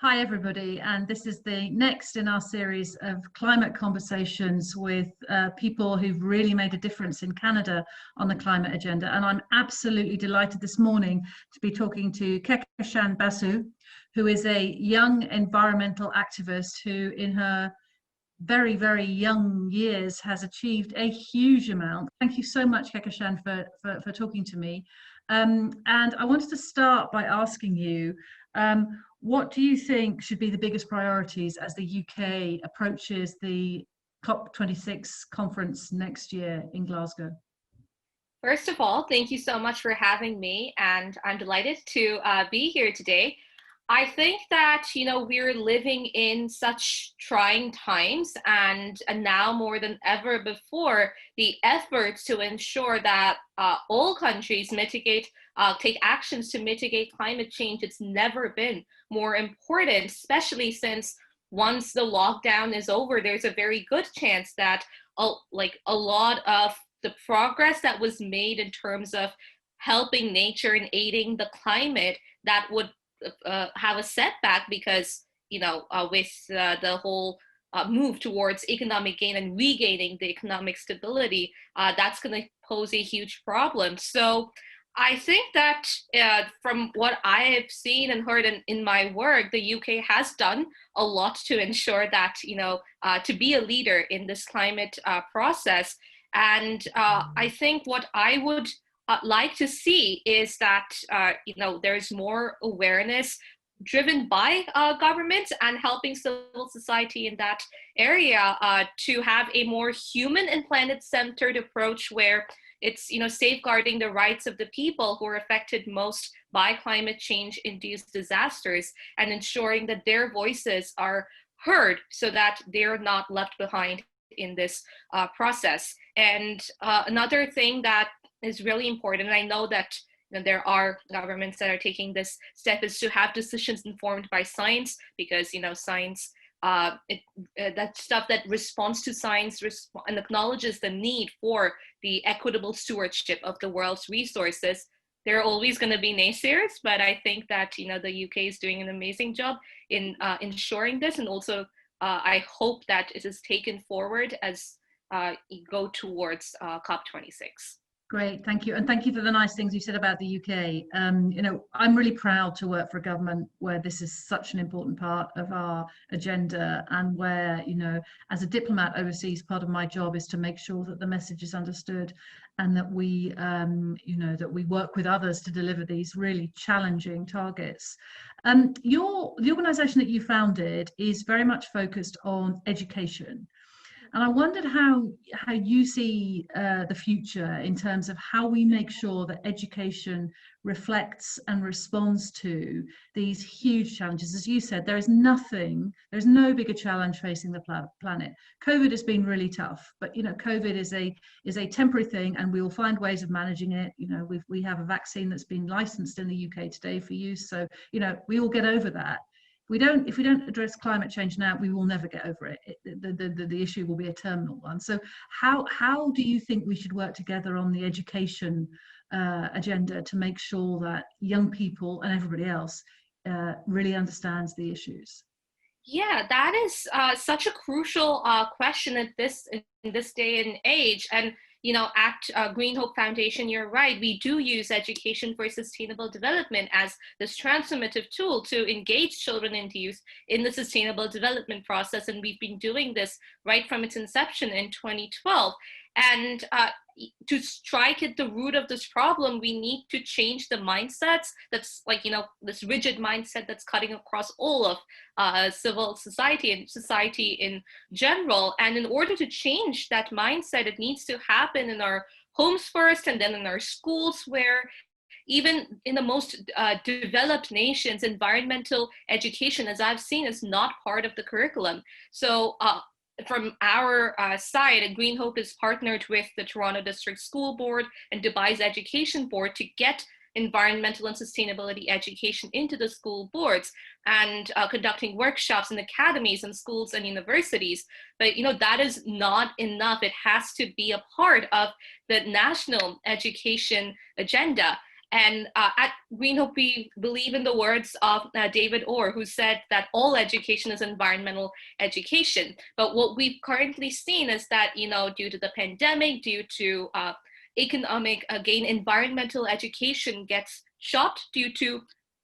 Hi, everybody, and this is the next in our series of climate conversations with people who've really made a difference in Canada on the climate agenda. And I'm absolutely delighted this morning to be talking to Kehkashan Basu, who is a young environmental activist who, in her very, very young years, has achieved a huge amount. Thank you so much, Kehkashan, for talking to me. And I wanted to start by asking you, what do you think should be the biggest priorities as the UK approaches the COP26 conference next year in Glasgow? First of all, thank you so much for having me, and I'm delighted to be here today. I think that, we're living in such trying times, and now more than ever before, the efforts to ensure that all countries take actions to mitigate climate change, it's never been more important, especially since once the lockdown is over, there's a very good chance that a lot of the progress that was made in terms of helping nature and aiding the climate that would have a setback because, with the whole move towards economic gain and regaining the economic stability, that's going to pose a huge problem. So I think that from what I have seen and heard in my work, the UK has done a lot to ensure that, to be a leader in this climate process. And I think what I would like to see is that, there's more awareness driven by governments and helping civil society in that area to have a more human and planet-centered approach where it's, safeguarding the rights of the people who are affected most by climate change induced disasters and ensuring that their voices are heard so that they're not left behind in this process. And another thing that is really important, and I know that there are governments that are taking this step, is to have decisions informed by science, because science, that stuff that responds to science and acknowledges the need for the equitable stewardship of the world's resources. There are always going to be naysayers, but I think that the UK is doing an amazing job in ensuring this, and also I hope that it is taken forward as you go towards COP26. Great, thank you. And thank you for the nice things you said about the UK. I'm really proud to work for a government where this is such an important part of our agenda, and where, as a diplomat overseas, part of my job is to make sure that the message is understood and that we, that we work with others to deliver these really challenging targets. The organisation that you founded is very much focused on education. And I wondered how you see the future in terms of how we make sure that education reflects and responds to these huge challenges. As you said, there's no bigger challenge facing the planet. COVID has been really tough, but COVID is a temporary thing, and we will find ways of managing it. We have a vaccine that's been licensed in the UK today for use, so we will get over that. If we don't address climate change now, we will never get over it. The issue will be a terminal one. So how do you think we should work together on the education agenda to make sure that young people and everybody else really understands the issues? Yeah, that is such a crucial question in this day and age. And at Green Hope Foundation, you're right, we do use education for sustainable development as this transformative tool to engage children and youth in the sustainable development process. And we've been doing this right from its inception in 2012. And to strike at the root of this problem, we need to change the mindsets that's this rigid mindset that's cutting across all of civil society and society in general. And in order to change that mindset, it needs to happen in our homes first, and then in our schools, where even in the most developed nations, environmental education, as I've seen, is not part of the curriculum. So from our side, Green Hope is partnered with the Toronto District School Board and Dubai's Education Board to get environmental and sustainability education into the school boards, and conducting workshops in academies and schools and universities. But that is not enough. It has to be a part of the national education agenda. And at Green Hope, we believe in the words of David Orr, who said that all education is environmental education. But what we've currently seen is that, due to the pandemic, due to economic gain, environmental education gets shopped due to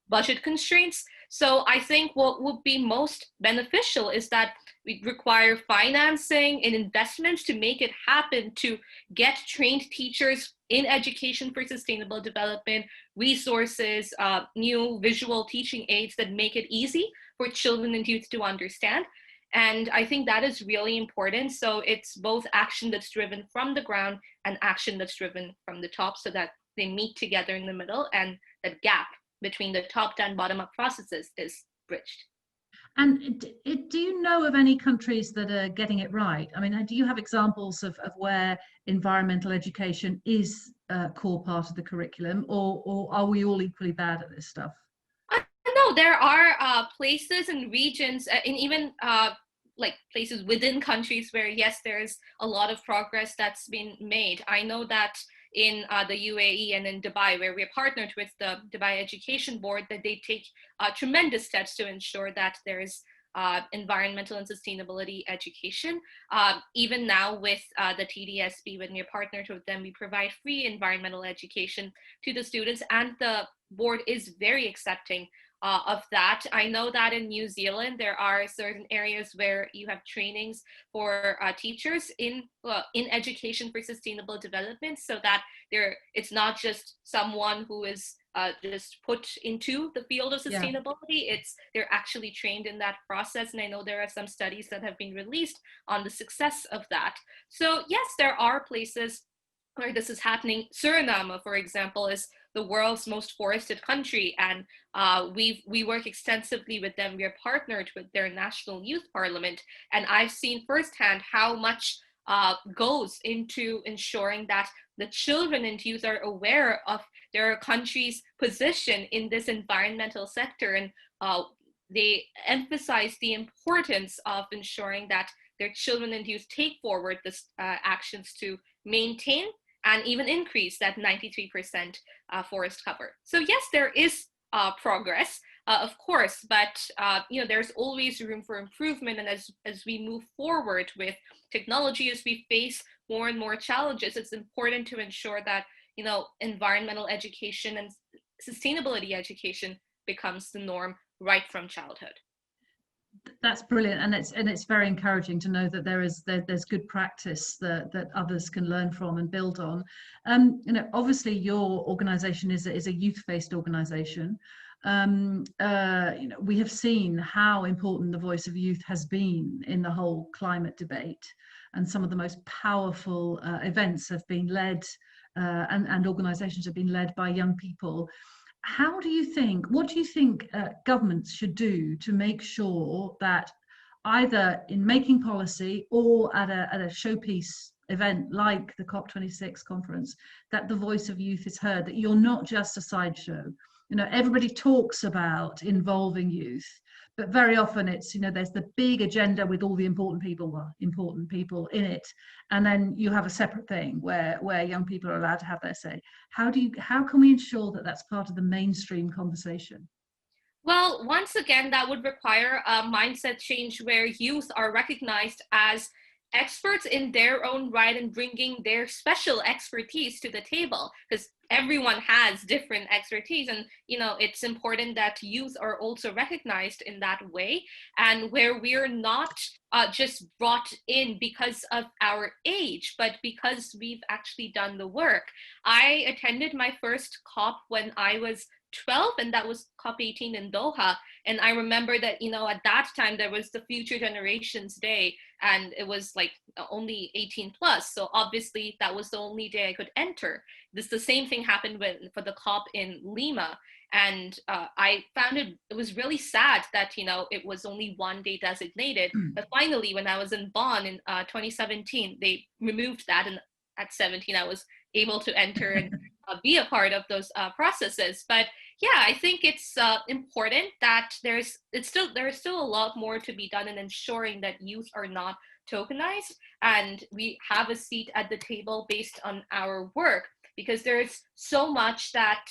budget constraints. So I think what would be most beneficial is that we require financing and investments to make it happen, to get trained teachers in education for sustainable development, resources, new visual teaching aids that make it easy for children and youth to understand. And I think that is really important. So it's both action that's driven from the ground and action that's driven from the top, so that they meet together in the middle and that gap between the top-down, bottom-up processes is bridged. And do you know of any countries that are getting it right? I mean, do you have examples of where environmental education is a core part of the curriculum, or are we all equally bad at this stuff? No, there are places and regions, and even like places within countries where, yes, there's a lot of progress that's been made. I know that in the UAE and in Dubai, where we're partnered with the Dubai Education Board, that they take tremendous steps to ensure that there's environmental and sustainability education. Even now with the TDSB, when we're partnered with them, we provide free environmental education to the students, and the board is very accepting of that. I know that in New Zealand, there are certain areas where you have trainings for teachers in education for sustainable development, so that it's not just someone who is just put into the field of sustainability. Yeah. They're actually trained in that process. And I know there are some studies that have been released on the success of that. So yes, there are places where this is happening. Suriname, for example, is the world's most forested country, and we work extensively with them. We are partnered with their national youth parliament, and I've seen firsthand how much goes into ensuring that the children and youth are aware of their country's position in this environmental sector, and they emphasize the importance of ensuring that their children and youth take forward this actions to maintain and even increase that 93% forest cover. So yes, there is progress, of course, but there's always room for improvement. And as we move forward with technology, as we face more and more challenges, it's important to ensure that environmental education and sustainability education becomes the norm right from childhood. That's brilliant, and it's very encouraging to know that there's good practice that others can learn from and build on. Obviously your organization is a youth-based organization. We have seen how important the voice of youth has been in the whole climate debate, and some of the most powerful events have been led and organizations have been led by young people. What do you think governments should do to make sure that either in making policy or at a showpiece event like the COP26 conference, that the voice of youth is heard, that you're not just a sideshow? Everybody talks about involving youth, but very often it's, there's the big agenda with all the important people in it. And then you have a separate thing where young people are allowed to have their say. How can we ensure that that's part of the mainstream conversation? Well, once again, that would require a mindset change where youth are recognized as experts in their own right and bringing their special expertise to the table, because everyone has different expertise, and it's important that youth are also recognized in that way, and where we're not just brought in because of our age, but because we've actually done the work. I attended my first COP when I was 12, and that was COP18 in Doha. And I remember that, at that time there was the Future Generations Day, and it was like only 18 plus. So obviously that was the only day I could enter. The same thing happened for the COP in Lima. And I found it was really sad that, it was only one day designated. But finally, when I was in Bonn in 2017, they removed that. And at 17, I was able to enter and be a part of those processes. But yeah, I think it's important that there is still a lot more to be done in ensuring that youth are not tokenized and we have a seat at the table based on our work. because there's so much that,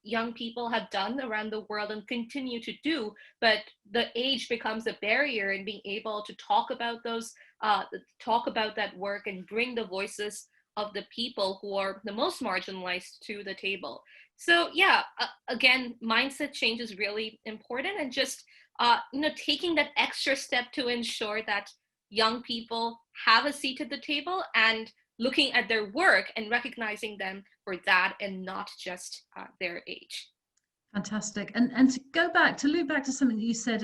young people have done around the world and continue to do, but the age becomes a barrier in being able to talk about that work and bring the voices of the people who are the most marginalized to the table. So yeah, again, mindset change is really important, and just taking that extra step to ensure that young people have a seat at the table and looking at their work and recognizing them for that and not just their age. Fantastic. And to loop back to something that you said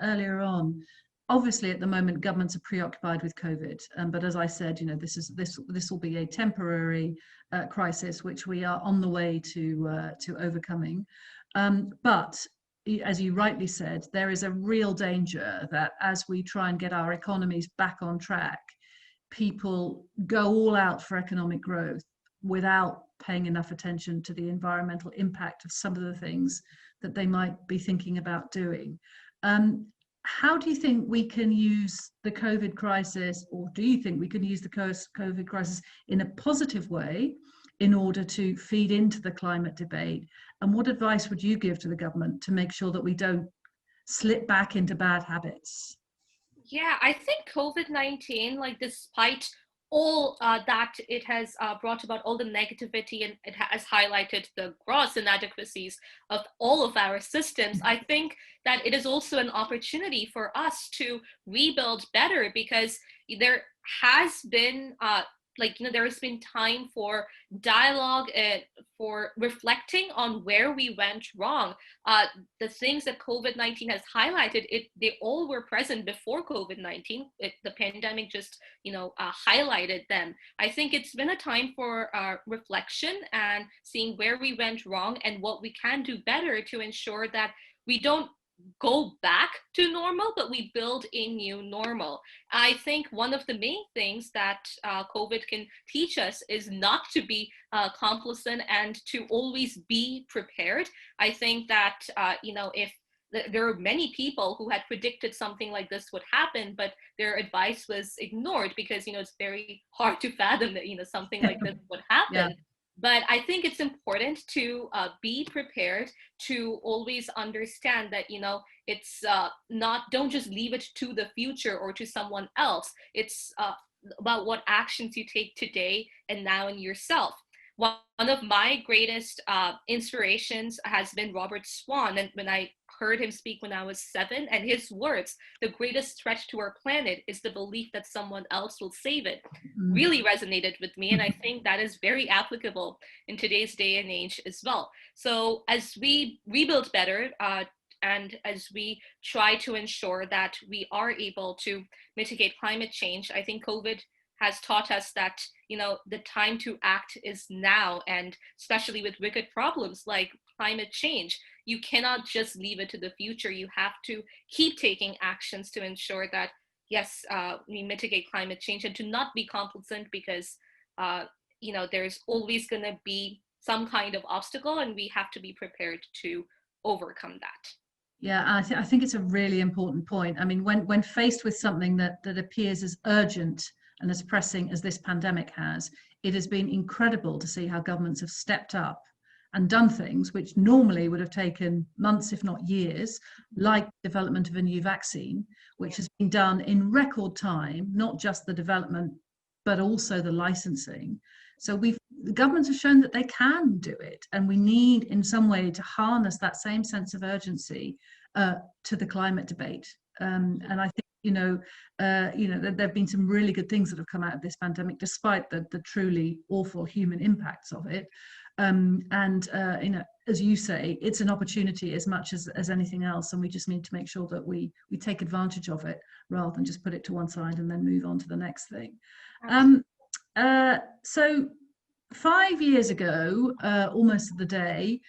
earlier on. Obviously, at the moment, governments are preoccupied with COVID, but as I said, this will be a temporary crisis which we are on the way to overcoming. But as you rightly said, there is a real danger that as we try and get our economies back on track, people go all out for economic growth without paying enough attention to the environmental impact of some of the things that they might be thinking about doing. How do you think we can use the COVID crisis, or do you think we can use the COVID crisis in a positive way in order to feed into the climate debate? And what advice would you give to the government to make sure that we don't slip back into bad habits? Yeah, I think COVID-19, despite all that it has brought about, all the negativity, and it has highlighted the gross inadequacies of all of our systems, I think that it is also an opportunity for us to rebuild better, because there has been there has been time for dialogue, for reflecting on where we went wrong. The things that COVID-19 has highlighted, they all were present before COVID-19. The pandemic just, highlighted them. I think it's been a time for reflection and seeing where we went wrong and what we can do better to ensure that we don't go back to normal, but we build a new normal. I think one of the main things that COVID can teach us is not to be complacent and to always be prepared. I think that, if there are many people who had predicted something like this would happen, but their advice was ignored because, it's very hard to fathom that, something like this would happen. Yeah. But I think it's important to be prepared, to always understand that, it's don't just leave it to the future or to someone else. It's about what actions you take today and now in yourself. One of my greatest inspirations has been Robert Swan. And when I heard him speak when I was 7, and his words, "The greatest threat to our planet is the belief that someone else will save it," really resonated with me. And I think that is very applicable in today's day and age as well. So as we rebuild better, and as we try to ensure that we are able to mitigate climate change, I think COVID has taught us that, the time to act is now, and especially with wicked problems like climate change, you cannot just leave it to the future. You have to keep taking actions to ensure that, yes, we mitigate climate change, and to not be complacent, because, there's always going to be some kind of obstacle, and we have to be prepared to overcome that. Yeah, I think it's a really important point. I mean, when faced with something that appears as urgent and as pressing as this pandemic has, it has been incredible to see how governments have stepped up and done things which normally would have taken months, if not years, like development of a new vaccine, which has been done in record time, not just the development, but also the licensing. So the governments have shown that they can do it, and we need in some way to harness that same sense of urgency to the climate debate. And I think, there have been some really good things that have come out of this pandemic, despite the truly awful human impacts of it. As you say, it's an opportunity as much as anything else, and we just need to make sure that we take advantage of it rather than just put it to one side and then move on to the next thing. So 5 years ago, almost to the day,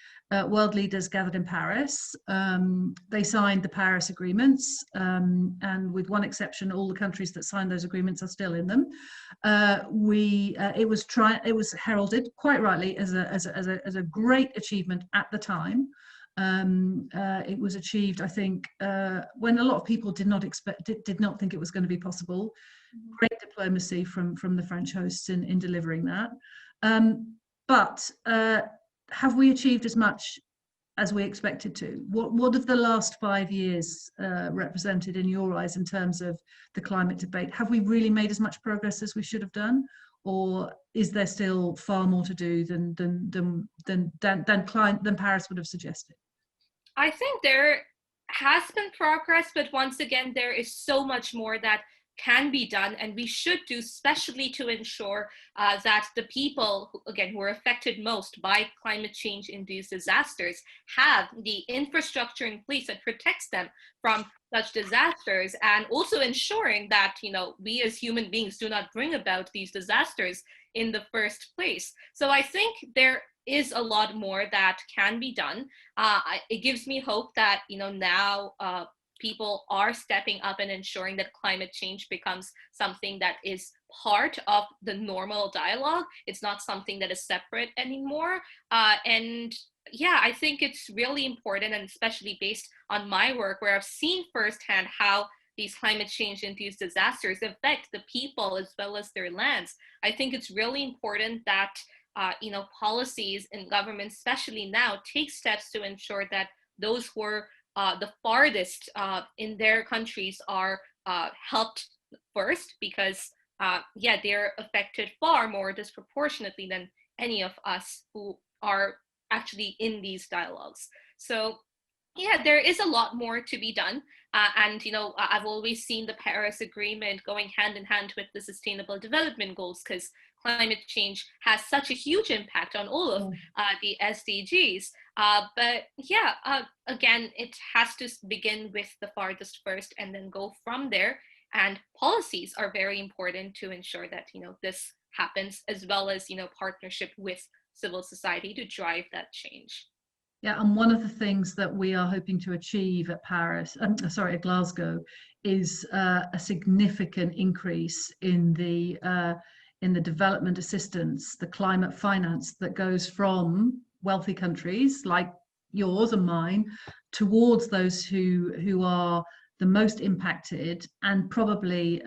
world leaders gathered in Paris. They signed the Paris agreements, and with one exception, all the countries that signed those agreements are still in them. It was heralded quite rightly as a great achievement at the time. It was achieved, I think, when a lot of people did not think it was going to be possible. Great diplomacy from the French hosts in delivering that. but have we achieved as much as we expected to? What have the last 5 years represented in your eyes in terms of the climate debate? Have we really made as much progress as we should have done, or is there still far more to do than Paris would have suggested? I think there has been progress, but once again, there is so much more that can be done, and we should do, especially to ensure that the people who are affected most by climate change induced disasters have the infrastructure in place that protects them from such disasters, and also ensuring that we as human beings do not bring about these disasters in the first place. So I think there is a lot more that can be done. It gives me hope that now people are stepping up and ensuring that climate change becomes something that is part of the normal dialogue. It's not something that is separate anymore. And yeah, I think it's really important, and especially based on my work, where I've seen firsthand how these climate change induced disasters affect the people as well as their lands. I think it's really important that policies and governments, especially now, take steps to ensure that those who are the farthest in their countries are helped first, because they're affected far more disproportionately than any of us who are actually in these dialogues. So yeah, there is a lot more to be done. And I've always seen the Paris Agreement going hand in hand with the Sustainable Development Goals, because climate change has such a huge impact on all of the SDGs. But yeah, again, it has to begin with the farthest first and then go from there. And policies are very important to ensure that this happens, as well as partnership with civil society to drive that change. Yeah, and one of the things that we are hoping to achieve at at Glasgow, is a significant increase in the development assistance, the climate finance that goes from wealthy countries like yours and mine towards those who are the most impacted, and probably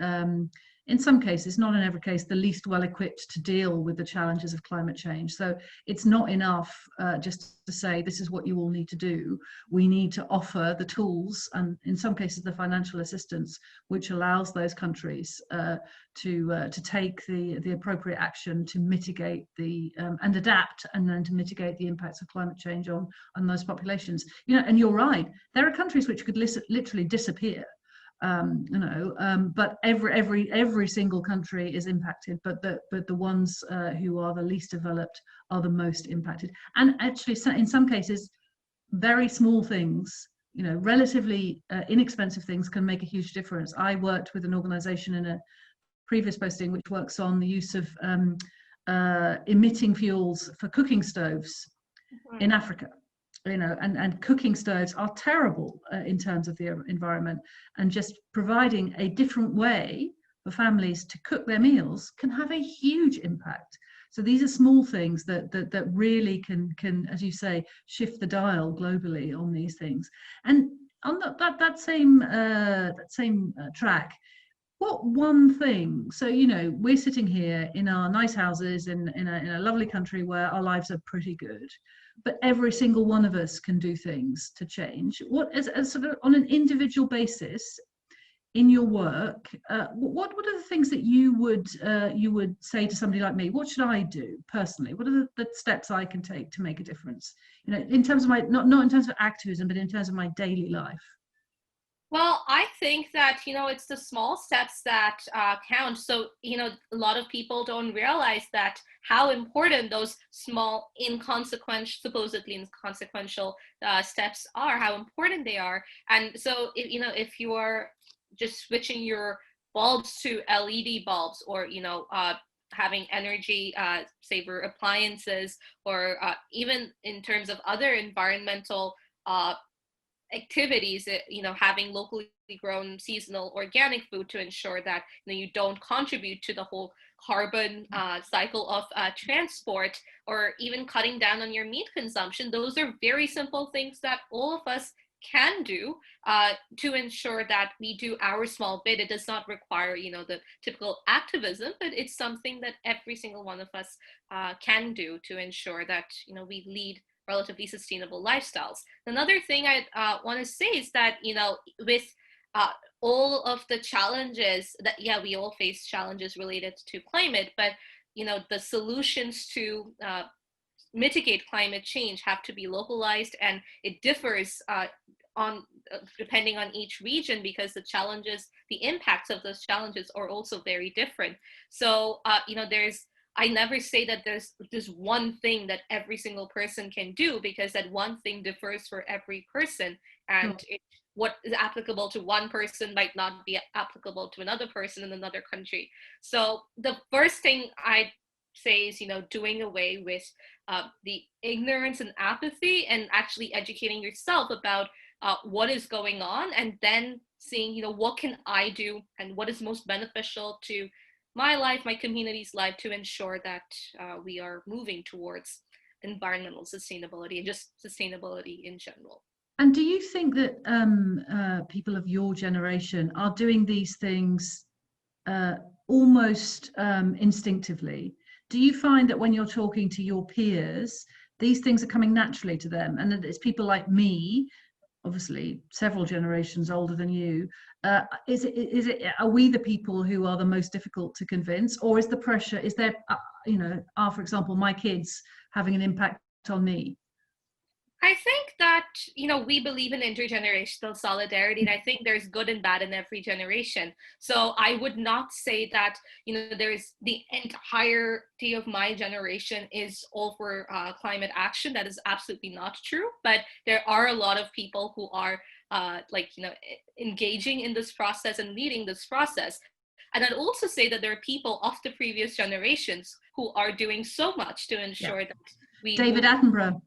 in some cases, not in every case, the least well equipped to deal with the challenges of climate change. So it's not enough just to say this is what you all need to do. We need to offer the tools, and in some cases the financial assistance, which allows those countries to take the appropriate action to mitigate and adapt, and then to mitigate the impacts of climate change on those populations. And you're right, there are countries which could literally disappear. But every single country is impacted, but the ones who are the least developed are the most impacted. And actually, in some cases, very small things, relatively inexpensive things, can make a huge difference. I worked with an organization in a previous posting which works on the use of emitting fuels for cooking stoves in Africa. And cooking stoves are terrible in terms of the environment, and just providing a different way for families to cook their meals can have a huge impact. So these are small things that really can, as you say, shift the dial globally on these things. And on that same track, what one thing? So we're sitting here in our nice houses in a lovely country where our lives are pretty good, but every single one of us can do things to change. What, as sort of on an individual basis in your work, what are the things that you would say to somebody like me? What should I do personally? What are the steps I can take to make a difference? In terms of my not in terms of activism, but in terms of my daily life. Well, I think that, it's the small steps that count. So, a lot of people don't realize that how important those small, supposedly inconsequential steps are, how important they are. And so, if you are just switching your bulbs to LED bulbs, or, having energy saver appliances, or even in terms of other environmental activities, having locally grown seasonal organic food to ensure that you don't contribute to the whole carbon cycle of transport, or even cutting down on your meat consumption. Those are very simple things that all of us can do to ensure that we do our small bit. It does not require, you know, the typical activism, but it's something that every single one of us can do to ensure that, you know, we lead relatively sustainable lifestyles. Another thing I want to say is that, you know, with uh, all of the challenges that, yeah, we all face challenges related to climate, but, you know, the solutions to mitigate climate change have to be localized, and it differs on depending on each region, because the challenges, the impacts of those challenges are also very different. So you know, I never say that there's one thing that every single person can do, because that one thing differs for every person, and what is applicable to one person might not be applicable to another person in another country. So the first thing I say is, you know, doing away with the ignorance and apathy, and actually educating yourself about what is going on, and then seeing, you know, what can I do and what is most beneficial to my life, my community's life, to ensure that we are moving towards environmental sustainability and just sustainability in general. And do you think that people of your generation are doing these things almost instinctively? Do you find that when you're talking to your peers, these things are coming naturally to them, and that it's people like me, obviously several generations older than you, are we the people who are the most difficult to convince, or is the pressure, is there, you know, are, for example, my kids having an impact on me? I think that, you know, we believe in intergenerational solidarity, and I think there's good and bad in every generation. So I would not say that, you know, there's the entirety of my generation is all for climate action. That is absolutely not true. But there are a lot of people who are like, you know, engaging in this process and leading this process. And I'd also say that there are people of the previous generations who are doing so much to ensure that we David move. Attenborough,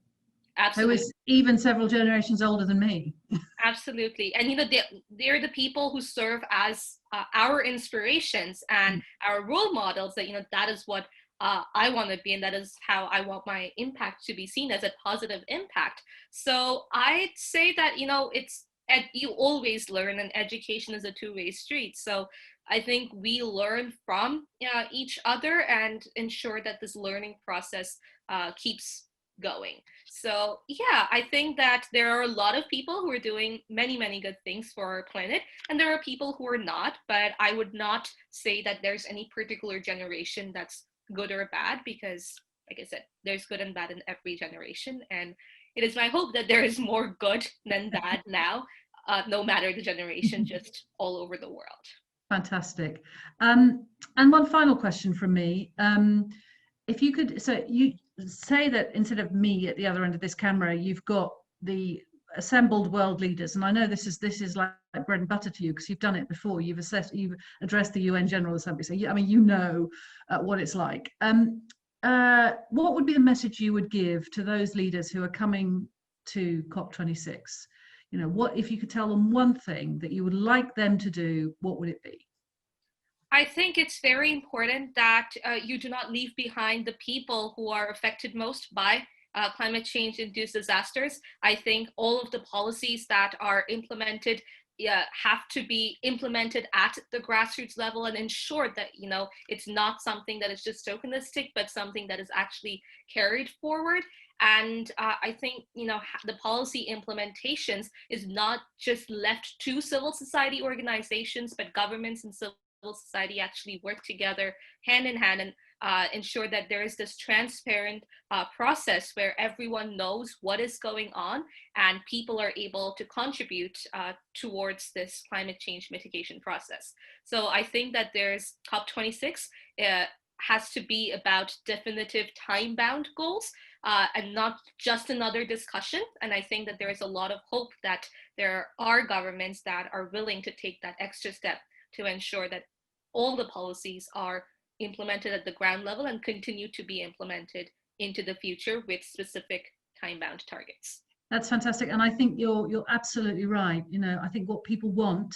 Absolutely. who is even several generations older than me. Absolutely. And, you know, they're the people who serve as our inspirations and our role models, that, you know, that is what I want to be, and that is how I want my impact to be seen, as a positive impact. So I'd say that, you know, you always learn, and education is a two-way street. So I think we learn from each other and ensure that this learning process keeps going. So yeah, I think that there are a lot of people who are doing many, many good things for our planet, and there are people who are not, but I would not say that there's any particular generation that's good or bad, because, like I said, there's good and bad in every generation, and it is my hope that there is more good than bad now, no matter the generation, just all over the world. Fantastic. And one final question from me. If you could, so you say that instead of me at the other end of this camera, you've got the assembled world leaders, and I know this is like bread and butter to you, because you've done it before. You've addressed the UN General Assembly, so I mean, you know what it's like. What would be the message you would give to those leaders who are coming to COP26? You know, what if you could tell them one thing that you would like them to do? What would it be? I think it's very important that you do not leave behind the people who are affected most by climate change induced disasters. I think all of the policies that are implemented have to be implemented at the grassroots level, and ensure that, you know, it's not something that is just tokenistic, but something that is actually carried forward. And I think, you know, the policy implementations is not just left to civil society organizations, but governments and civil society actually work together hand in hand, and ensure that there is this transparent process where everyone knows what is going on, and people are able to contribute towards this climate change mitigation process. So I think that there's COP26 has to be about definitive time-bound goals, and not just another discussion. And I think that there is a lot of hope that there are governments that are willing to take that extra step to ensure that all the policies are implemented at the ground level and continue to be implemented into the future with specific time-bound targets. That's fantastic, and I think you're absolutely right. You know, I think what people want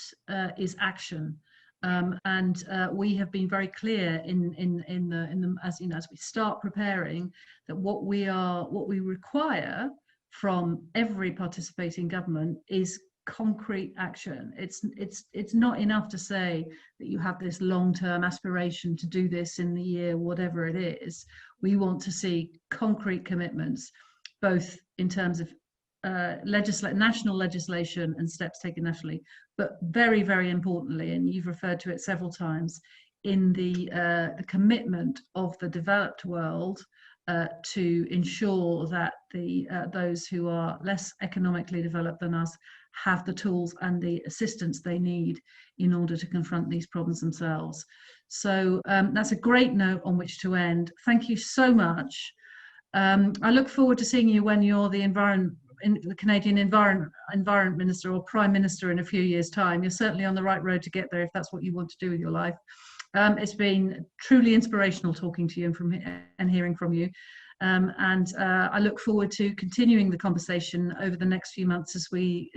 is action, and we have been very clear in the as you know, as we start preparing, that what we require from every participating government is concrete action. It's not enough to say that you have this long-term aspiration to do this in the year whatever it is. We want to see concrete commitments, both in terms of national legislation and steps taken nationally, but very, very importantly, and you've referred to it several times, in the commitment of the developed world to ensure that those who are less economically developed than us have the tools and the assistance they need in order to confront these problems themselves. So that's a great note on which to end. Thank you so much. I look forward to seeing you when you're the Canadian Environment Minister or Prime Minister in a few years' time. You're certainly on the right road to get there if that's what you want to do with your life. It's been truly inspirational talking to you and hearing from you. I look forward to continuing the conversation over the next few months as we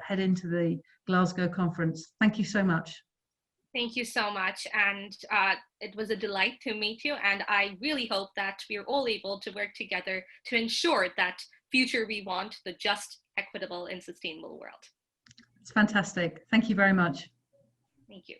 head into the Glasgow conference. Thank you so much. Thank you so much. And it was a delight to meet you. And I really hope that we're all able to work together to ensure that future we want, the just, equitable, and sustainable world. It's fantastic. Thank you very much. Thank you.